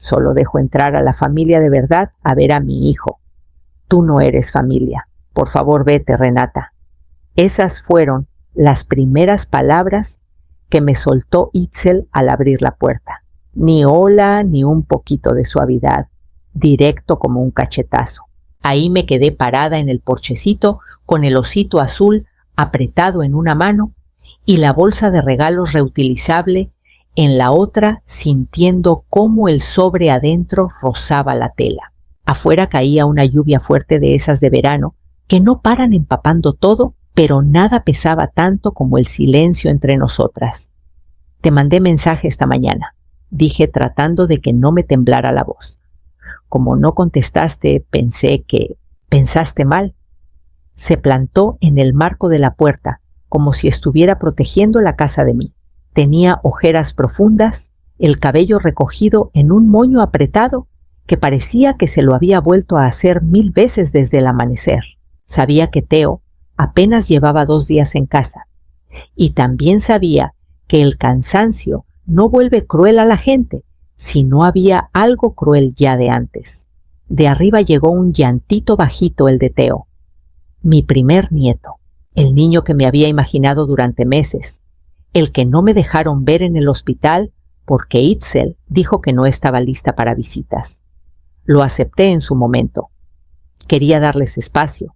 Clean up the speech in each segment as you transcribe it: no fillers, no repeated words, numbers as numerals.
Solo dejo entrar a la familia de verdad a ver a mi hijo. Tú no eres familia. Por favor, vete, Renata. Esas fueron las primeras palabras que me soltó Itzel al abrir la puerta. Ni hola, ni un poquito de suavidad, directo como un cachetazo. Ahí me quedé parada en el porchecito con el osito azul apretado en una mano y la bolsa de regalos reutilizable en la otra, sintiendo cómo el sobre adentro rozaba la tela. Afuera caía una lluvia fuerte de esas de verano que no paran empapando todo, pero nada pesaba tanto como el silencio entre nosotras. Te mandé mensaje esta mañana, dije tratando de que no me temblara la voz. Como no contestaste, pensé que pensaste mal. Se plantó en el marco de la puerta, como si estuviera protegiendo la casa de mí. Tenía ojeras profundas, el cabello recogido en un moño apretado que parecía que se lo había vuelto a hacer 1000 veces desde el amanecer. Sabía que Theo apenas llevaba 2 días en casa, y también sabía que el cansancio no vuelve cruel a la gente, si no había algo cruel ya de antes. De arriba llegó un llantito bajito, el de Theo, mi primer nieto, el niño que me había imaginado durante meses, el que no me dejaron ver en el hospital porque Itzel dijo que no estaba lista para visitas. Lo acepté en su momento. Quería darles espacio.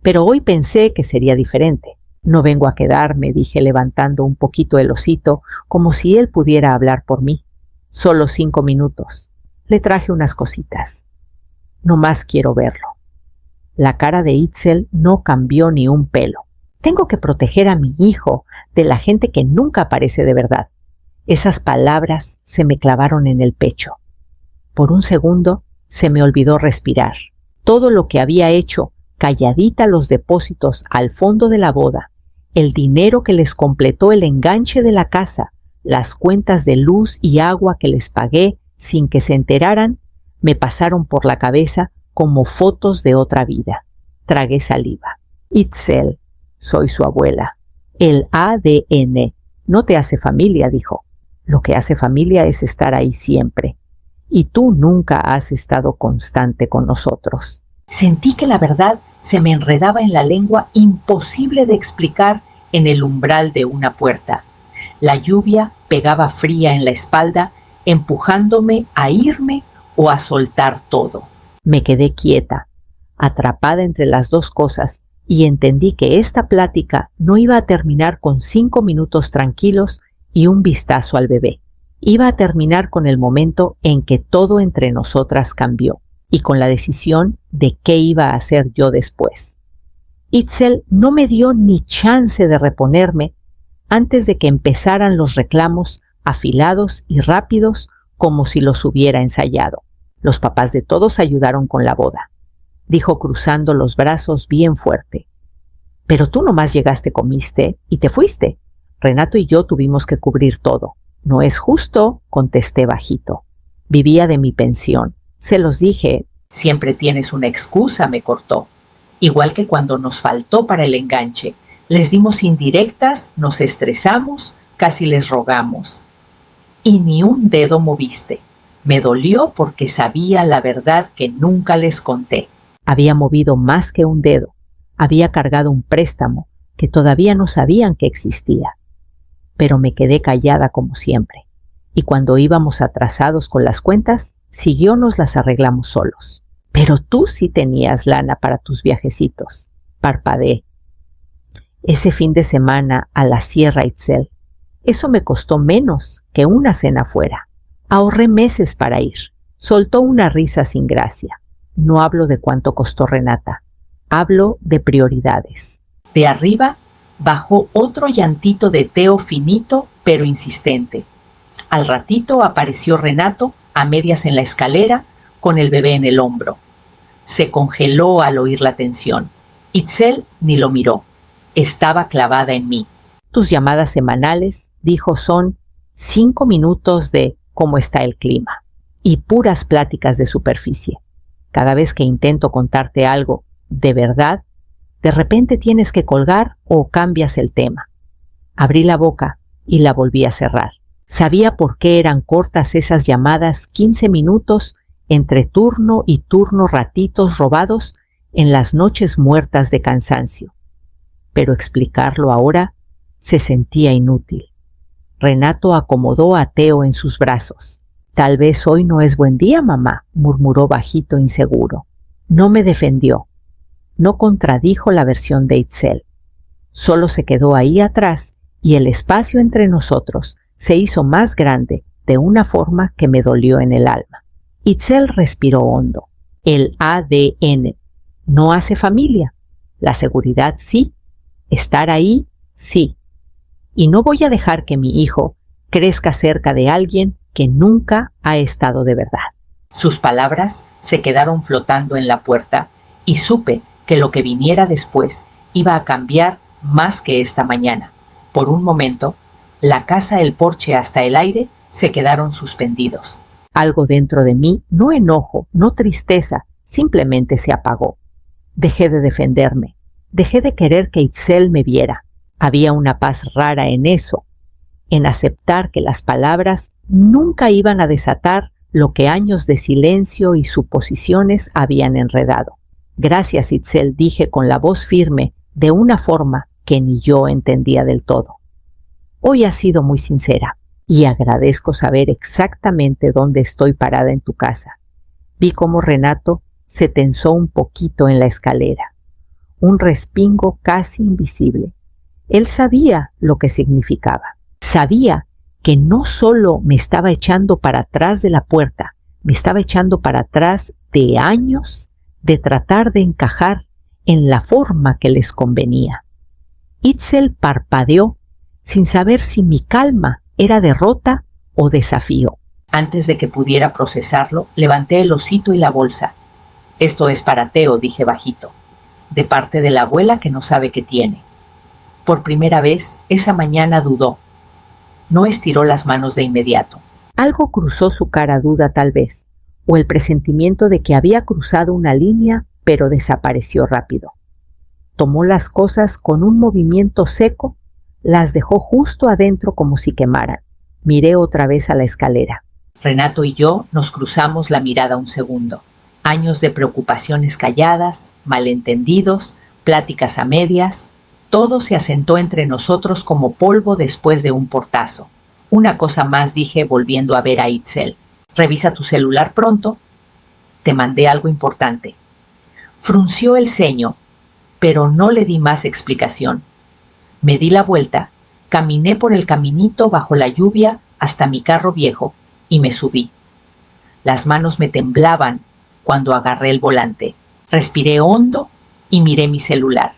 Pero hoy pensé que sería diferente. No vengo a quedarme, dije levantando un poquito el osito, como si él pudiera hablar por mí. Solo 5 minutos. Le traje unas cositas. No más quiero verlo. La cara de Itzel no cambió ni un pelo. Tengo que proteger a mi hijo de la gente que nunca aparece de verdad. Esas palabras se me clavaron en el pecho. Por un segundo se me olvidó respirar. Todo lo que había hecho, calladita los depósitos al fondo de la boda, el dinero que les completó el enganche de la casa, las cuentas de luz y agua que les pagué sin que se enteraran, me pasaron por la cabeza como fotos de otra vida. Tragué saliva. Itzel, soy su abuela. El ADN no te hace familia, dijo. Lo que hace familia es estar ahí siempre. Y tú nunca has estado constante con nosotros. Sentí que la verdad se me enredaba en la lengua, imposible de explicar en el umbral de una puerta. La lluvia pegaba fría en la espalda, empujándome a irme o a soltar todo. Me quedé quieta, atrapada entre las dos cosas, y entendí que esta plática no iba a terminar con 5 minutos tranquilos y un vistazo al bebé. Iba a terminar con el momento en que todo entre nosotras cambió y con la decisión de qué iba a hacer yo después. Itzel no me dio ni chance de reponerme antes de que empezaran los reclamos afilados y rápidos como si los hubiera ensayado. Los papás de todos ayudaron con la boda, dijo cruzando los brazos bien fuerte. Pero tú nomás llegaste, comiste y te fuiste. Renato y yo tuvimos que cubrir todo. No es justo, contesté bajito. Vivía de mi pensión. Se los dije. Siempre tienes una excusa, me cortó. Igual que cuando nos faltó para el enganche. Les dimos indirectas, nos estresamos, casi les rogamos. Y ni un dedo moviste. Me dolió porque sabía la verdad que nunca les conté. Había movido más que un dedo. Había cargado un préstamo que todavía no sabían que existía. Pero me quedé callada como siempre. Y cuando íbamos atrasados con las cuentas, siguió nos las arreglamos solos. Pero tú sí tenías lana para tus viajecitos. Parpadeé. Ese fin de semana a la Sierra Itzel. Eso me costó menos que una cena fuera. Ahorré meses para ir. Soltó una risa sin gracia. No hablo de cuánto costó Renata. Hablo de prioridades. De arriba bajó otro llantito de Theo finito pero insistente. Al ratito apareció Renato a medias en la escalera con el bebé en el hombro. Se congeló al oír la tensión. Itzel ni lo miró. Estaba clavada en mí. Tus llamadas semanales, dijo, son 5 minutos de cómo está el clima y puras pláticas de superficie. Cada vez que intento contarte algo de verdad, de repente tienes que colgar o cambias el tema. Abrí la boca y la volví a cerrar. Sabía por qué eran cortas esas llamadas 15 minutos entre turno y turno, ratitos robados en las noches muertas de cansancio. Pero explicarlo ahora se sentía inútil. Renato acomodó a Theo en sus brazos. «Tal vez hoy no es buen día, mamá», murmuró bajito, inseguro. No me defendió. No contradijo la versión de Itzel. Solo se quedó ahí atrás y el espacio entre nosotros se hizo más grande de una forma que me dolió en el alma. Itzel respiró hondo. El ADN no hace familia. La seguridad sí. Estar ahí sí. Y no voy a dejar que mi hijo crezca cerca de alguien que nunca ha estado de verdad. Sus palabras se quedaron flotando en la puerta y supe que lo que viniera después iba a cambiar más que esta mañana. Por un momento, la casa, el porche hasta el aire se quedaron suspendidos. Algo dentro de mí, no enojo, no tristeza, simplemente se apagó. Dejé de defenderme, dejé de querer que Itzel me viera. Había una paz rara en eso, en aceptar que las palabras nunca iban a desatar lo que años de silencio y suposiciones habían enredado. Gracias, Itzel, dije con la voz firme, de una forma que ni yo entendía del todo. Hoy has sido muy sincera y agradezco saber exactamente dónde estoy parada en tu casa. Vi cómo Renato se tensó un poquito en la escalera, un respingo casi invisible. Él sabía lo que significaba. Sabía que no solo me estaba echando para atrás de la puerta, me estaba echando para atrás de años de tratar de encajar en la forma que les convenía. Itzel parpadeó sin saber si mi calma era derrota o desafío. Antes de que pudiera procesarlo, levanté el osito y la bolsa. «Esto es para Theo», dije bajito, «de parte de la abuela que no sabe qué tiene». Por primera vez, esa mañana dudó. No estiró las manos de inmediato. Algo cruzó su cara, duda tal vez, o el presentimiento de que había cruzado una línea, pero desapareció rápido. Tomó las cosas con un movimiento seco, las dejó justo adentro como si quemaran. Miré otra vez a la escalera. Renato y yo nos cruzamos la mirada un segundo. Años de preocupaciones calladas, malentendidos, pláticas a medias. Todo se asentó entre nosotros como polvo después de un portazo. Una cosa más, dije volviendo a ver a Itzel. «Revisa tu celular pronto. Te mandé algo importante». Frunció el ceño, pero no le di más explicación. Me di la vuelta, caminé por el caminito bajo la lluvia hasta mi carro viejo y me subí. Las manos me temblaban cuando agarré el volante. Respiré hondo y miré mi celular.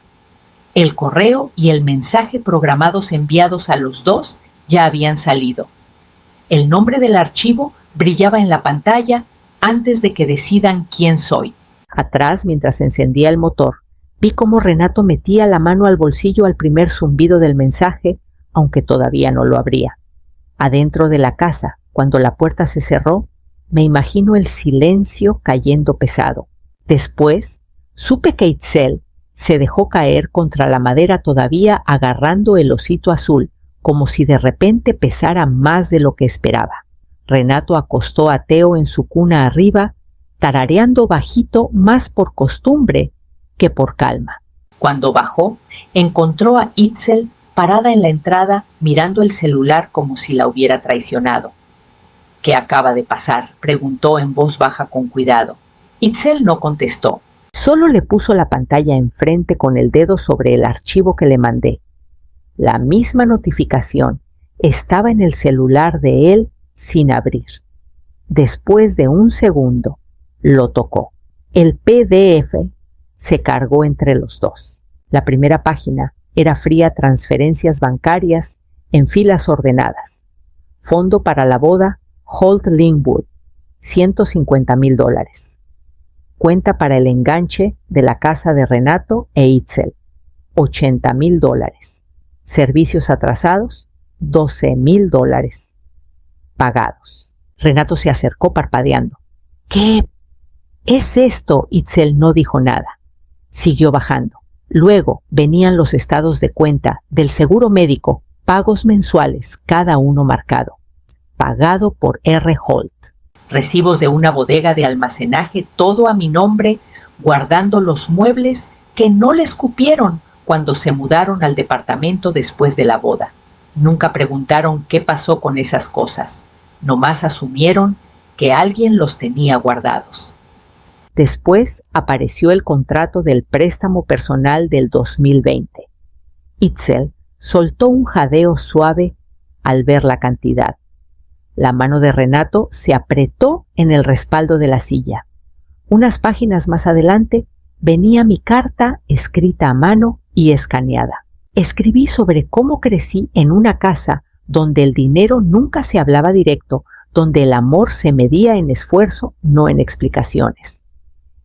El correo y el mensaje programados enviados a los dos ya habían salido. El nombre del archivo brillaba en la pantalla antes de que decidan quién soy. Atrás, mientras encendía el motor, vi cómo Renato metía la mano al bolsillo al primer zumbido del mensaje, aunque todavía no lo abría. Adentro de la casa, cuando la puerta se cerró, me imagino el silencio cayendo pesado. Después, supe que Itzel se dejó caer contra la madera todavía agarrando el osito azul, como si de repente pesara más de lo que esperaba. Renato acostó a Theo en su cuna arriba, tarareando bajito más por costumbre que por calma. Cuando bajó, encontró a Itzel parada en la entrada mirando el celular como si la hubiera traicionado. «¿Qué acaba de pasar?», preguntó en voz baja con cuidado. Itzel no contestó. Solo le puso la pantalla enfrente con el dedo sobre el archivo que le mandé. La misma notificación estaba en el celular de él sin abrir. Después de un segundo, lo tocó. El PDF se cargó entre los dos. La primera página era fría: transferencias bancarias en filas ordenadas. Fondo para la boda Holt Linwood, $150,000. Cuenta para el enganche de la casa de Renato e Itzel, $80,000. Servicios atrasados, $12,000. Pagados. Renato se acercó parpadeando. «¿Qué es esto?». Itzel no dijo nada. Siguió bajando. Luego venían los estados de cuenta del seguro médico, pagos mensuales, cada uno marcado. pagado por R. Holt. Recibos de una bodega de almacenaje, todo a mi nombre, guardando los muebles que no les cupieron cuando se mudaron al departamento después de la boda. Nunca preguntaron qué pasó con esas cosas. Nomás asumieron que alguien los tenía guardados. Después apareció el contrato del préstamo personal del 2020. Itzel soltó un jadeo suave al ver la cantidad. La mano de Renato se apretó en el respaldo de la silla. Unas páginas más adelante venía mi carta escrita a mano y escaneada. Escribí sobre cómo crecí en una casa donde el dinero nunca se hablaba directo, donde el amor se medía en esfuerzo, no en explicaciones.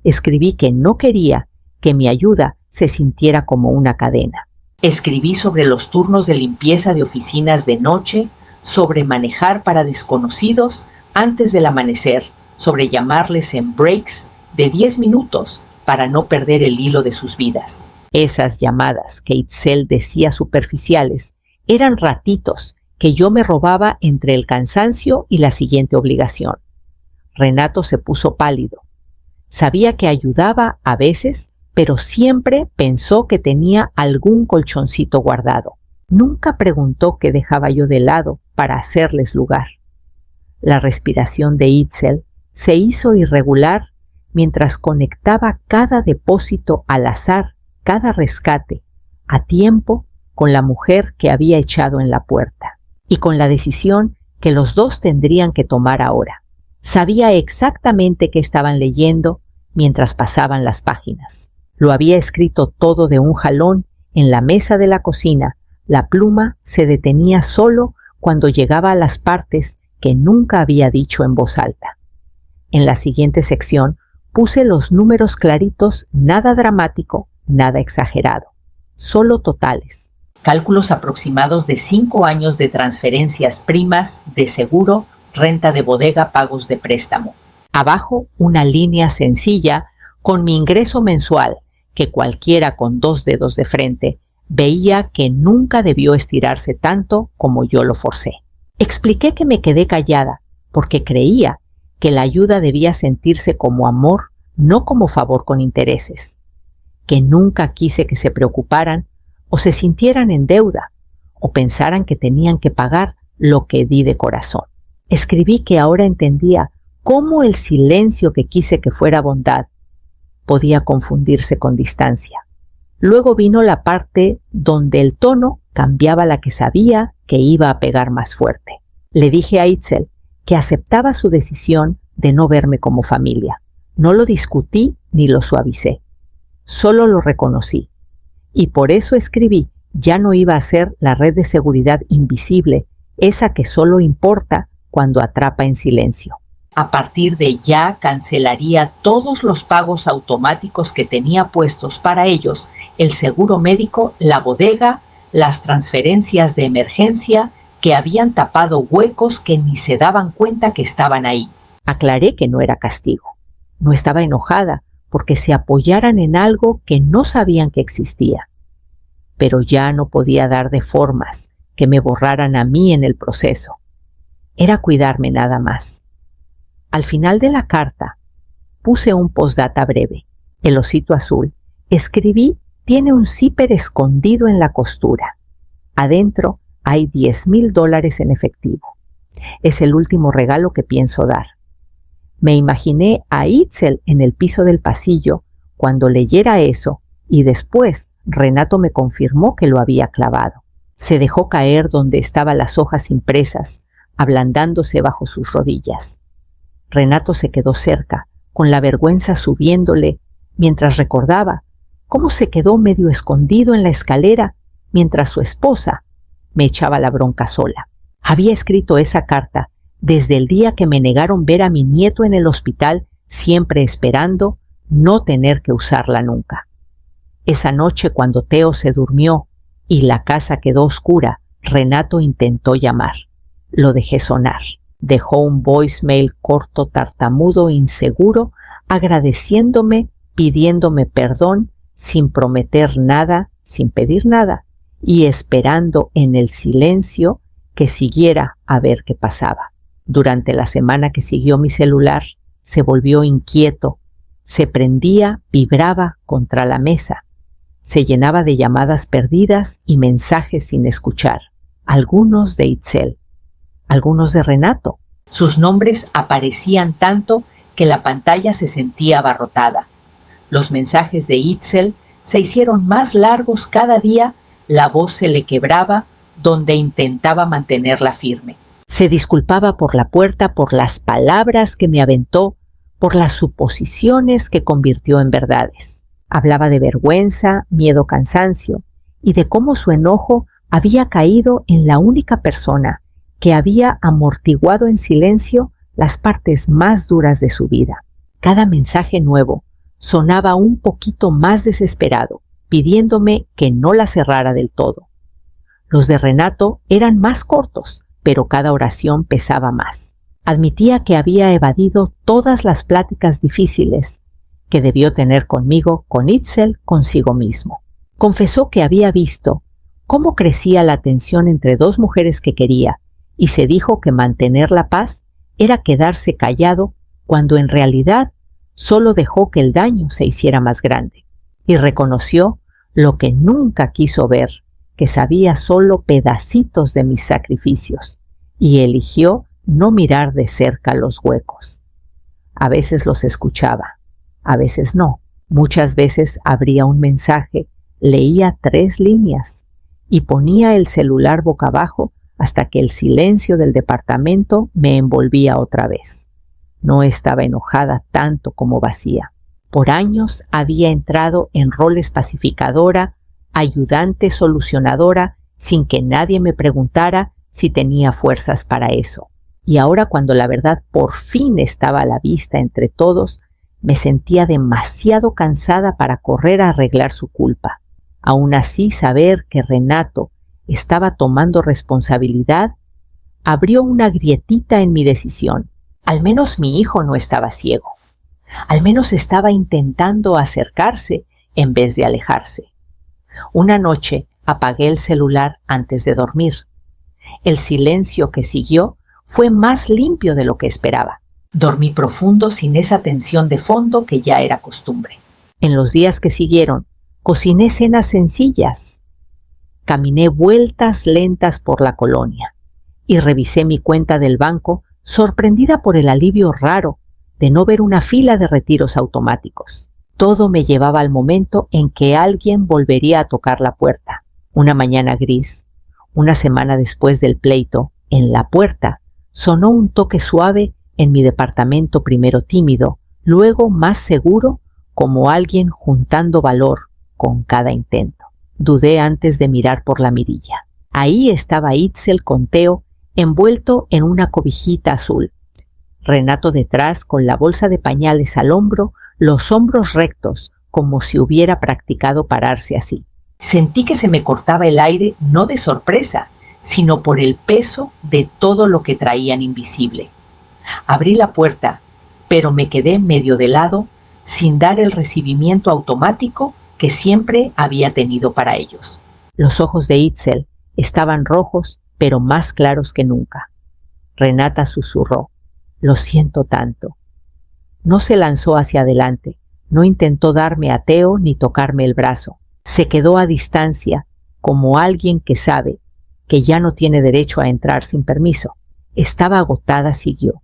Escribí que no quería que mi ayuda se sintiera como una cadena. Escribí sobre los turnos de limpieza de oficinas de noche, sobre manejar para desconocidos antes del amanecer, sobre llamarles en breaks de 10 minutos para no perder el hilo de sus vidas. Esas llamadas que Itzel decía superficiales eran ratitos que yo me robaba entre el cansancio y la siguiente obligación. Renato se puso pálido. Sabía que ayudaba a veces, pero siempre pensó que tenía algún colchoncito guardado. Nunca preguntó qué dejaba yo de lado para hacerles lugar. La respiración de Itzel se hizo irregular mientras conectaba cada depósito al azar, cada rescate, a tiempo con la mujer que había echado en la puerta y con la decisión que los dos tendrían que tomar ahora. Sabía exactamente qué estaban leyendo mientras pasaban las páginas. Lo había escrito todo de un jalón en la mesa de la cocina. La pluma se detenía solo cuando llegaba a las partes que nunca había dicho en voz alta. En la siguiente sección puse los números claritos, nada dramático, nada exagerado, solo totales. Cálculos aproximados de 5 años de transferencias primas, de seguro, renta de bodega, pagos de préstamo. Abajo una línea sencilla con mi ingreso mensual, que cualquiera con 2 dedos de frente veía que nunca debió estirarse tanto como yo lo forcé. Expliqué que me quedé callada porque creía que la ayuda debía sentirse como amor, no como favor con intereses. Que nunca quise que se preocuparan o se sintieran en deuda o pensaran que tenían que pagar lo que di de corazón. Escribí que ahora entendía cómo el silencio que quise que fuera bondad podía confundirse con distancia. Luego vino la parte donde el tono cambiaba la que sabía que iba a pegar más fuerte. Le dije a Itzel que aceptaba su decisión de no verme como familia. No lo discutí ni lo suavicé. Solo lo reconocí. Y por eso escribí, ya no iba a ser la red de seguridad invisible, esa que solo importa cuando atrapa en silencio. A partir de ya cancelaría todos los pagos automáticos que tenía puestos para ellos, el seguro médico, la bodega, las transferencias de emergencia que habían tapado huecos que ni se daban cuenta que estaban ahí. Aclaré que no era castigo. No estaba enojada porque se apoyaran en algo que no sabían que existía. Pero ya no podía dar de formas que me borraran a mí en el proceso. Era cuidarme nada más. Al final de la carta puse un postdata breve. El osito azul. Escribí, tiene un zipper escondido en la costura. Adentro hay $10,000 en efectivo. Es el último regalo que pienso dar. Me imaginé a Itzel en el piso del pasillo cuando leyera eso y después Renato me confirmó que lo había clavado. Se dejó caer donde estaban las hojas impresas, ablandándose bajo sus rodillas. Renato se quedó cerca, con la vergüenza subiéndole, mientras recordaba cómo se quedó medio escondido en la escalera mientras su esposa me echaba la bronca sola. Había escrito esa carta desde el día que me negaron ver a mi nieto en el hospital, siempre esperando no tener que usarla nunca. Esa noche, cuando Teo se durmió y la casa quedó oscura, Renato intentó llamar. Lo dejé sonar. Dejó un voicemail corto, tartamudo, inseguro, agradeciéndome, pidiéndome perdón, sin prometer nada, sin pedir nada, y esperando en el silencio que siguiera a ver qué pasaba. Durante la semana que siguió mi celular se volvió inquieto, se prendía, vibraba contra la mesa, se llenaba de llamadas perdidas y mensajes sin escuchar, algunos de Itzel, algunos de Renato. Sus nombres aparecían tanto que la pantalla se sentía abarrotada. Los mensajes de Itzel se hicieron más largos cada día, la voz se le quebraba donde intentaba mantenerla firme. Se disculpaba por la puerta, por las palabras que me aventó, por las suposiciones que convirtió en verdades. Hablaba de vergüenza, miedo, cansancio, y de cómo su enojo había caído en la única persona que había amortiguado en silencio las partes más duras de su vida. Cada mensaje nuevo sonaba un poquito más desesperado, pidiéndome que no la cerrara del todo. Los de Renato eran más cortos, pero cada oración pesaba más. Admitía que había evadido todas las pláticas difíciles que debió tener conmigo, con Itzel, consigo mismo. Confesó que había visto cómo crecía la tensión entre dos mujeres que quería, y se dijo que mantener la paz era quedarse callado cuando en realidad solo dejó que el daño se hiciera más grande. Y reconoció lo que nunca quiso ver, que sabía solo pedacitos de mis sacrificios, y eligió no mirar de cerca los huecos. A veces los escuchaba, a veces no. Muchas veces abría un mensaje, leía 3 líneas y ponía el celular boca abajo hasta que el silencio del departamento me envolvía otra vez. No estaba enojada tanto como vacía. Por años había entrado en roles pacificadora, ayudante, solucionadora, sin que nadie me preguntara si tenía fuerzas para eso. Y ahora, cuando la verdad por fin estaba a la vista entre todos, me sentía demasiado cansada para correr a arreglar su culpa. Aún así, saber que Renato estaba tomando responsabilidad abrió una grietita en mi decisión. Al menos mi hijo no estaba ciego. Al menos estaba intentando acercarse en vez de alejarse. Una noche apagué el celular antes de dormir. El silencio que siguió fue más limpio de lo que esperaba. Dormí profundo sin esa tensión de fondo que ya era costumbre. En los días que siguieron, cociné cenas sencillas. Caminé vueltas lentas por la colonia y revisé mi cuenta del banco, sorprendida por el alivio raro de no ver una fila de retiros automáticos. Todo me llevaba al momento en que alguien volvería a tocar la puerta. Una mañana gris, una semana después del pleito, en la puerta sonó un toque suave en mi departamento, primero tímido, luego más seguro, como alguien juntando valor con cada intento. Dudé antes de mirar por la mirilla. Ahí estaba Itzel con Teo, envuelto en una cobijita azul. Renato detrás, con la bolsa de pañales al hombro, los hombros rectos, como si hubiera practicado pararse así. Sentí que se me cortaba el aire, no de sorpresa, sino por el peso de todo lo que traían invisible. Abrí la puerta, pero me quedé medio de lado, sin dar el recibimiento automático que siempre había tenido para ellos. Los ojos de Itzel estaban rojos, pero más claros que nunca. Renata susurró: «Lo siento tanto». No se lanzó hacia adelante, no intentó darme a Teo ni tocarme el brazo. Se quedó a distancia, como alguien que sabe que ya no tiene derecho a entrar sin permiso. Estaba agotada, siguió,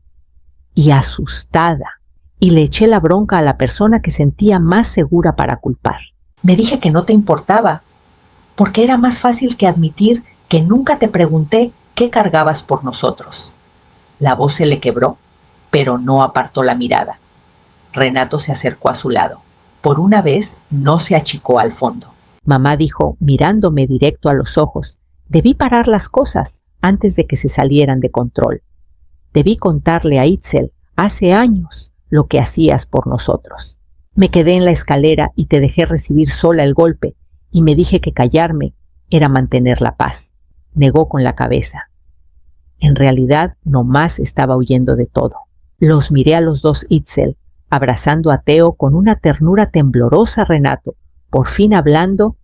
y asustada, y le eché la bronca a la persona que sentía más segura para culpar. Me dije que no te importaba, porque era más fácil que admitir que nunca te pregunté qué cargabas por nosotros. La voz se le quebró, pero no apartó la mirada. Renato se acercó a su lado. Por una vez no se achicó al fondo. Mamá dijo, mirándome directo a los ojos: «Debí parar las cosas antes de que se salieran de control. Debí contarle a Itzel hace años lo que hacías por nosotros». Me quedé en la escalera y te dejé recibir sola el golpe, y me dije que callarme era mantener la paz. Negó con la cabeza. En realidad, nomás estaba huyendo de todo. Los miré a los dos, Itzel, abrazando a Teo con una ternura temblorosa, Renato, por fin hablando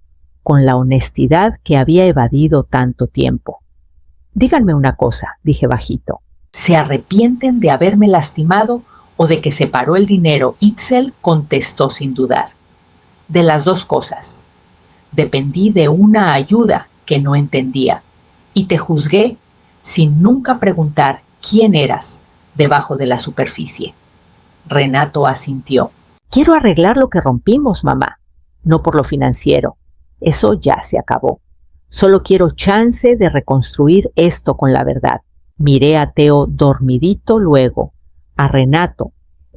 con la honestidad que había evadido tanto tiempo. «Díganme una cosa», dije bajito. ¿Se arrepienten de haberme lastimado o de que separó el dinero? Itzel contestó sin dudar. De las dos cosas. Dependí de una ayuda que no entendía y te juzgué sin nunca preguntar quién eras debajo de la superficie. Renato asintió. Quiero arreglar lo que rompimos, mamá, no por lo financiero. Eso ya se acabó. Solo quiero chance de reconstruir esto con la verdad. Miré a Teo dormidito luego, a Renato,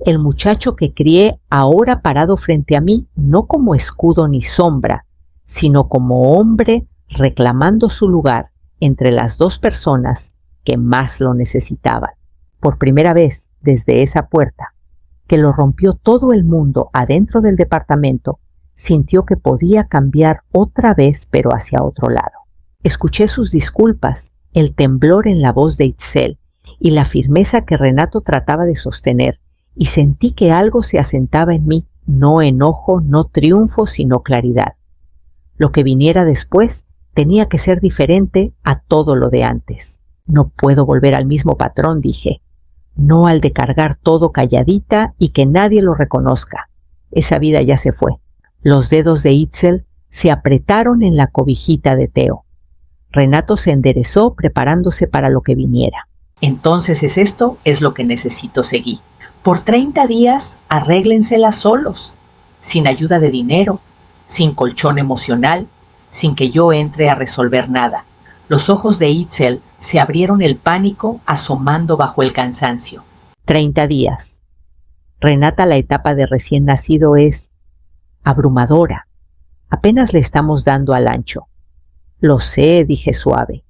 el muchacho que crié ahora parado frente a mí, no como escudo ni sombra, sino como hombre reclamando su lugar entre las dos personas que más lo necesitaban. Por primera vez, desde esa puerta, que lo rompió todo el mundo adentro del departamento, sintió que podía cambiar otra vez, pero hacia otro lado. Escuché sus disculpas, el temblor en la voz de Itzel y la firmeza que Renato trataba de sostener, y sentí que algo se asentaba en mí, no enojo, no triunfo, sino claridad. Lo que viniera después tenía que ser diferente a todo lo de antes. No puedo volver al mismo patrón, dije. No al de cargar todo calladita y que nadie lo reconozca. Esa vida ya se fue. Los dedos de Itzel se apretaron en la cobijita de Teo. Renato se enderezó preparándose para lo que viniera. Entonces es lo que necesito seguir. Por 30 días arréglenselas solos, sin ayuda de dinero, sin colchón emocional, sin que yo entre a resolver nada. Los ojos de Itzel se abrieron el pánico asomando bajo el cansancio. 30 días. Renata, la etapa de recién nacido es abrumadora. Apenas le estamos dando al ancho. Lo sé, dije suave.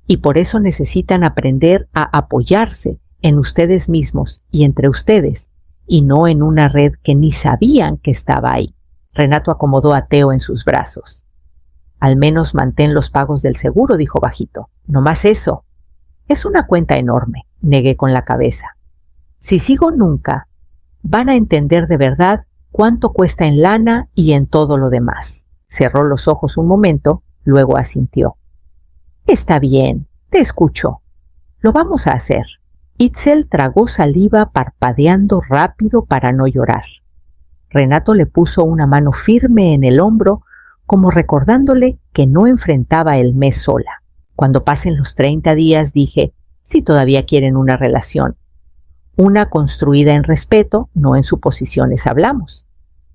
Y por eso necesitan aprender a apoyarse en ustedes mismos y entre ustedes, y no en una red que ni sabían que estaba ahí. Renato acomodó a Teo en sus brazos. Al menos mantén los pagos del seguro, dijo bajito. No más eso. Es una cuenta enorme, negué con la cabeza. Si sigo nunca, van a entender de verdad cuánto cuesta en lana y en todo lo demás. Cerró los ojos un momento, luego asintió. Está bien, te escucho. Lo vamos a hacer. Itzel tragó saliva parpadeando rápido para no llorar. Renato le puso una mano firme en el hombro, como recordándole que no enfrentaba el mes sola. Cuando pasen los 30 días, dije, si todavía quieren una relación. Una construida en respeto, no en suposiciones hablamos.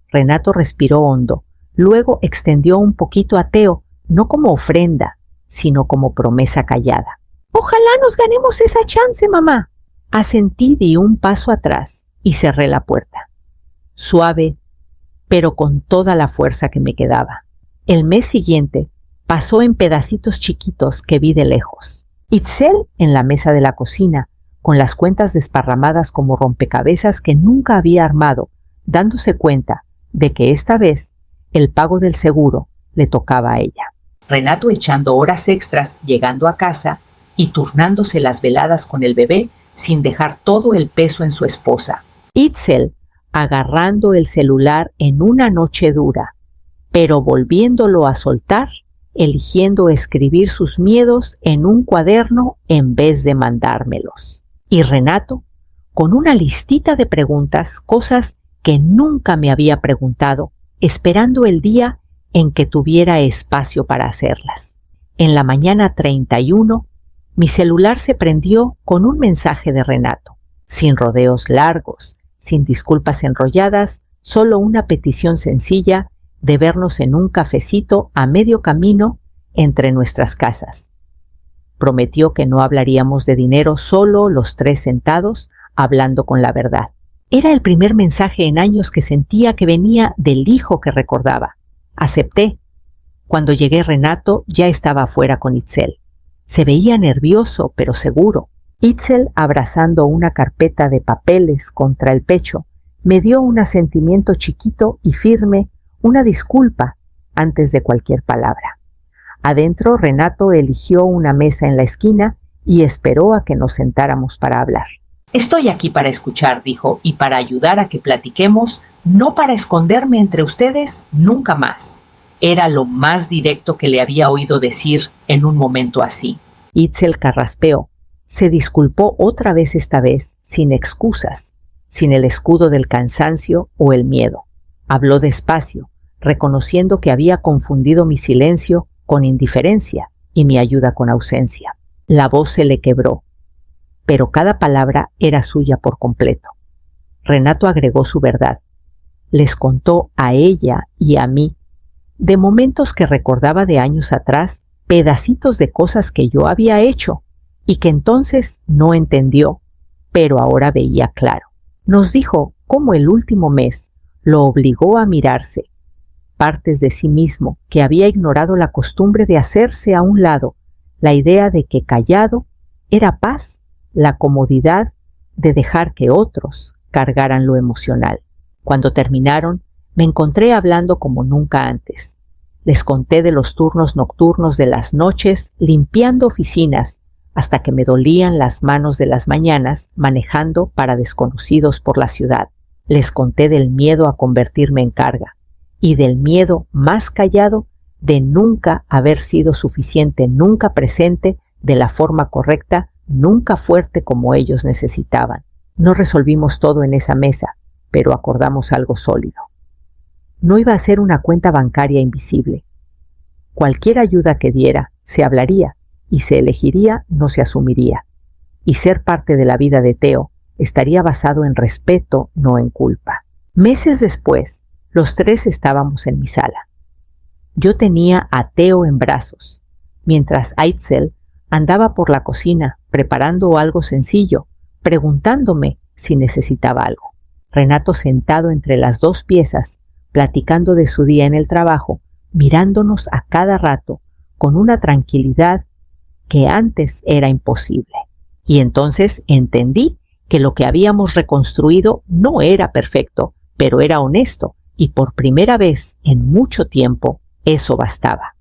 Renato respiró hondo, luego extendió un poquito a Teo, no como ofrenda, sino como promesa callada. Ojalá nos ganemos esa chance, mamá. Asentí, di un paso atrás y cerré la puerta. Suave, pero con toda la fuerza que me quedaba. El mes siguiente pasó en pedacitos chiquitos que vi de lejos. Itzel en la mesa de la cocina, con las cuentas desparramadas como rompecabezas que nunca había armado, dándose cuenta de que esta vez el pago del seguro le tocaba a ella. Renato echando horas extras, llegando a casa y turnándose las veladas con el bebé sin dejar todo el peso en su esposa. Itzel agarrando el celular en una noche dura, pero volviéndolo a soltar, eligiendo escribir sus miedos en un cuaderno en vez de mandármelos. Y Renato, con una listita de preguntas, cosas que nunca me había preguntado, esperando el día en que tuviera espacio para hacerlas. En la mañana 31, mi celular se prendió con un mensaje de Renato, sin rodeos largos, sin disculpas enrolladas, solo una petición sencilla de vernos en un cafecito a medio camino entre nuestras casas. Prometió que no hablaríamos de dinero, solo los tres sentados, hablando con la verdad. Era el primer mensaje en años que sentía que venía del hijo que recordaba. Acepté. Cuando llegué, Renato ya estaba afuera con Itzel. Se veía nervioso, pero seguro. Itzel, abrazando una carpeta de papeles contra el pecho, me dio un asentimiento chiquito y firme, una disculpa antes de cualquier palabra. Adentro, Renato eligió una mesa en la esquina y esperó a que nos sentáramos para hablar. Estoy aquí para escuchar, dijo, y para ayudar a que platiquemos, no para esconderme entre ustedes nunca más. Era lo más directo que le había oído decir en un momento así. Itzel carraspeó. Se disculpó otra vez, esta vez sin excusas, sin el escudo del cansancio o el miedo. Habló despacio, reconociendo que había confundido mi silencio con indiferencia y mi ayuda con ausencia. La voz se le quebró, pero cada palabra era suya por completo. Renato agregó su verdad. Les contó a ella y a mí de momentos que recordaba de años atrás, pedacitos de cosas que yo había hecho y que entonces no entendió, pero ahora veía claro. Nos dijo cómo el último mes lo obligó a mirarse partes de sí mismo que había ignorado la costumbre de hacerse a un lado, la idea de que callado era paz, la comodidad de dejar que otros cargaran lo emocional. Cuando terminaron, me encontré hablando como nunca antes. Les conté de los turnos nocturnos de las noches limpiando oficinas hasta que me dolían las manos de las mañanas manejando para desconocidos por la ciudad. Les conté del miedo a convertirme en carga y del miedo más callado de nunca haber sido suficiente, nunca presente de la forma correcta, nunca fuerte como ellos necesitaban. No resolvimos todo en esa mesa, pero acordamos algo sólido. No iba a ser una cuenta bancaria invisible. Cualquier ayuda que diera se hablaría y se elegiría, no se asumiría. Y ser parte de la vida de Teo estaría basado en respeto, no en culpa. Meses después, los tres estábamos en mi sala. Yo tenía a Teo en brazos, mientras Aitzel andaba por la cocina preparando algo sencillo, preguntándome si necesitaba algo. Renato sentado entre las dos piezas, platicando de su día en el trabajo, mirándonos a cada rato con una tranquilidad que antes era imposible. Y entonces entendí que lo que habíamos reconstruido no era perfecto, pero era honesto, y por primera vez en mucho tiempo eso bastaba.